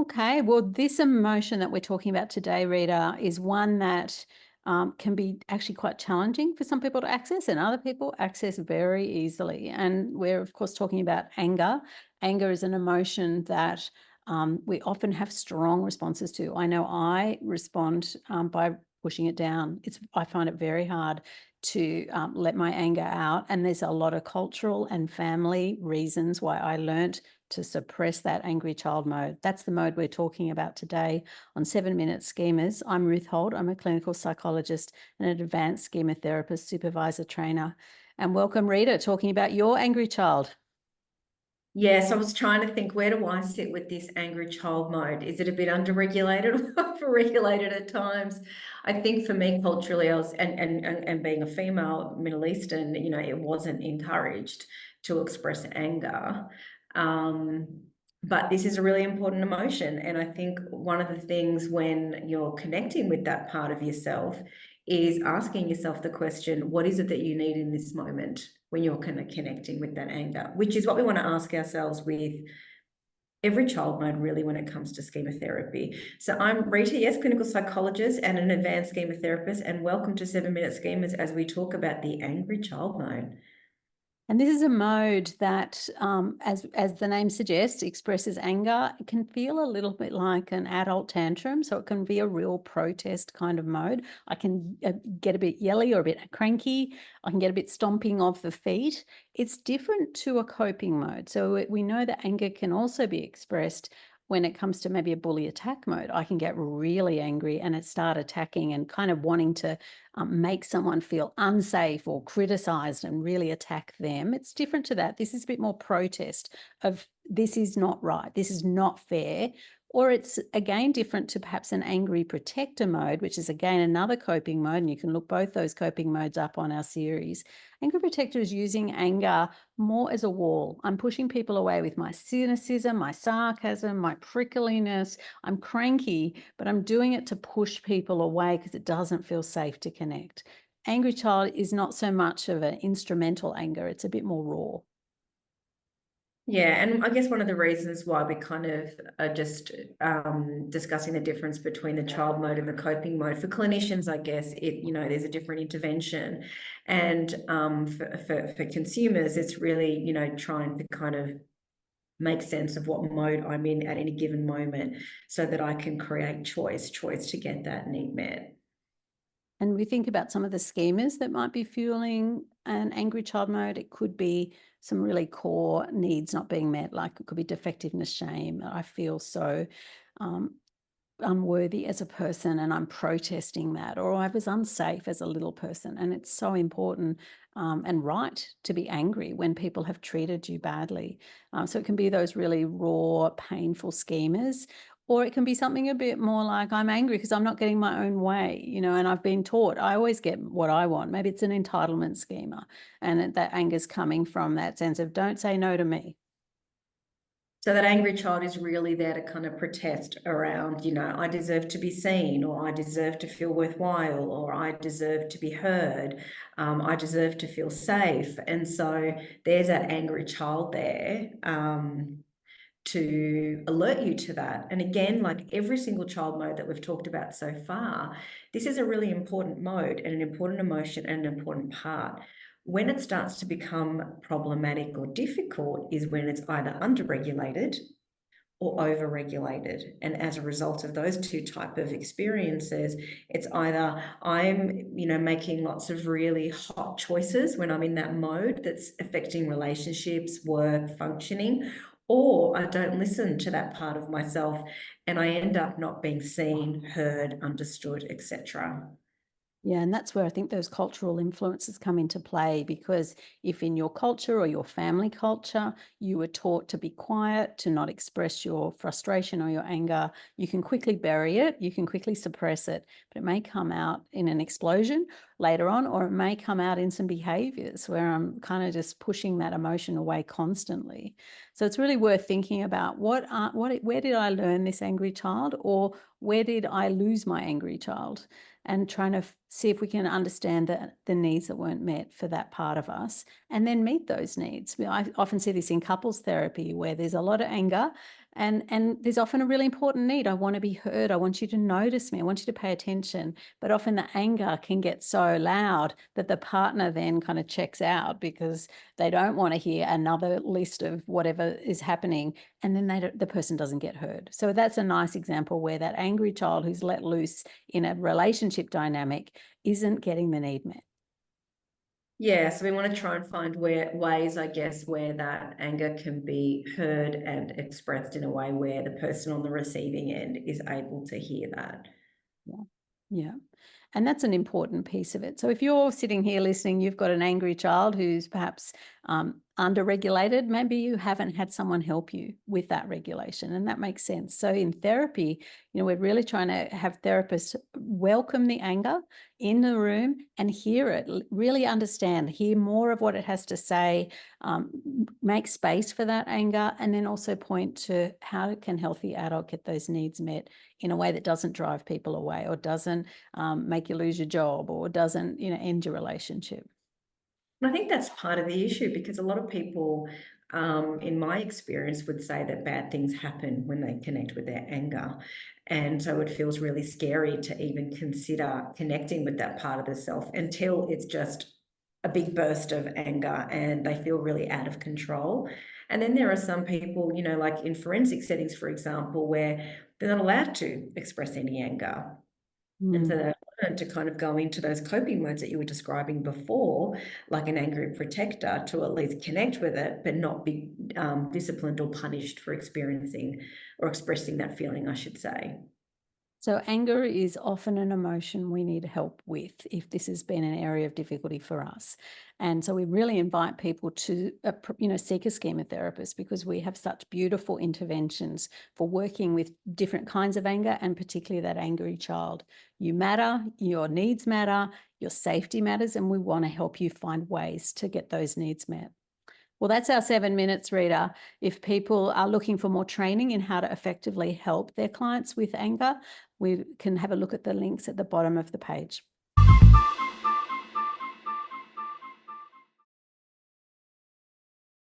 Okay, well, this emotion that we're talking about today, Rita, is one that can be actually quite challenging for some people to access, and other people access very easily. And we're, of course, talking about anger. Anger is an emotion that we often have strong responses to. I know I respond by pushing it down. I find it very hard to let my anger out. And there's a lot of cultural and family reasons why I learnt to suppress that angry child mode. That's the mode we're talking about today on 7-Minute Schemas. I'm Ruth Holt. I'm a clinical psychologist and an advanced schema therapist, supervisor, trainer. And welcome, Rita, talking about your angry child. Yes, I was trying to think, where do I sit with this angry child mode? Is it a bit underregulated or overregulated at times? I think for me culturally, I was and being a female Middle Eastern, it wasn't encouraged to express anger. But this is a really important emotion. And I think one of the things when you're connecting with that part of yourself is asking yourself the question, what is it that you need in this moment when you're kind of connecting with that anger, which is what we want to ask ourselves with every child mode, really, when it comes to schema therapy. So I'm Rita, yes, clinical psychologist and an advanced schema therapist, and welcome to 7-Minute Schemas as we talk about the angry child mode. And this is a mode that, as the name suggests, expresses anger. It can feel a little bit like an adult tantrum, so it can be a real protest kind of mode. I can get a bit yelly or a bit cranky. I can get a bit stomping of the feet. It's different to a coping mode. So we know that anger can also be expressed when it comes to maybe a bully attack mode. I can get really angry and start attacking and kind of wanting to make someone feel unsafe or criticized and really attack them. It's different to that. This is a bit more protest of this is not right, this is not fair. Or it's again different to perhaps an angry protector mode, which is again another coping mode. And you can look both those coping modes up on our series. Angry protector is using anger more as a wall. I'm pushing people away with my cynicism, my sarcasm, my prickliness. I'm cranky, but I'm doing it to push people away because it doesn't feel safe to connect. Angry child is not so much of an instrumental anger. It's a bit more raw. Yeah, and I guess one of the reasons why we kind of are just discussing the difference between the child mode and the coping mode for clinicians, I guess there's a different intervention, and for consumers, it's really trying to kind of make sense of what mode I'm in at any given moment, so that I can create choice to get that need met. And we think about some of the schemas that might be fueling an angry child mode. It could be some really core needs not being met, like it could be defectiveness, shame. I feel so unworthy as a person and I'm protesting that, or I was unsafe as a little person. And it's so important and right to be angry when people have treated you badly. So it can be those really raw, painful schemas, or it can be something a bit more like I'm angry because I'm not getting my own way, and I've been taught I always get what I want. Maybe it's an entitlement schema, and that anger's coming from that sense of don't say no to me. So that angry child is really there to kind of protest around, I deserve to be seen, or I deserve to feel worthwhile, or I deserve to be heard. I deserve to feel safe. And so there's that angry child there to alert you to that. And again, like every single child mode that we've talked about so far, this is a really important mode and an important emotion and an important part. When it starts to become problematic or difficult is when it's either underregulated or overregulated. And as a result of those two type of experiences, it's either I'm, making lots of really hot choices when I'm in that mode that's affecting relationships, work, functioning, or I don't listen to that part of myself and I end up not being seen, heard, understood, etc. Yeah, and that's where I think those cultural influences come into play, because if in your culture or your family culture, you were taught to be quiet, to not express your frustration or your anger, you can quickly bury it, you can quickly suppress it, but it may come out in an explosion later on, or it may come out in some behaviors where I'm kind of just pushing that emotion away constantly. So it's really worth thinking about where did I learn this angry child, or where did I lose my angry child? And trying to see if we can understand the needs that weren't met for that part of us and then meet those needs. I often see this in couples therapy where there's a lot of anger And there's often a really important need. I want to be heard. I want you to notice me. I want you to pay attention. But often the anger can get so loud that the partner then kind of checks out because they don't want to hear another list of whatever is happening. And then the person doesn't get heard. So that's a nice example where that angry child who's let loose in a relationship dynamic isn't getting the need met. Yeah, so we want to try and find ways, I guess, where that anger can be heard and expressed in a way where the person on the receiving end is able to hear that. Yeah. Yeah. And that's an important piece of it. So if you're sitting here listening, you've got an angry child who's perhaps under-regulated, maybe you haven't had someone help you with that regulation, and that makes sense. So in therapy, we're really trying to have therapists welcome the anger in the room and hear it, really understand, hear more of what it has to say, make space for that anger, and then also point to how can healthy adult get those needs met in a way that doesn't drive people away or doesn't make you lose your job or doesn't, end your relationship. And I think that's part of the issue, because a lot of people, in my experience, would say that bad things happen when they connect with their anger. And so it feels really scary to even consider connecting with that part of the self until it's just a big burst of anger and they feel really out of control. And then there are some people, like in forensic settings, for example, where they're not allowed to express any anger. And so they learn to kind of go into those coping modes that you were describing before, like an angry protector, to at least connect with it, but not be disciplined or punished for experiencing or expressing that feeling, I should say. So anger is often an emotion we need help with if this has been an area of difficulty for us. And so we really invite people to, seek a schema therapist, because we have such beautiful interventions for working with different kinds of anger, and particularly that angry child. You matter, your needs matter, your safety matters, and we want to help you find ways to get those needs met. Well, that's our 7 minutes, Rita. If people are looking for more training in how to effectively help their clients with anger, we can have a look at the links at the bottom of the page.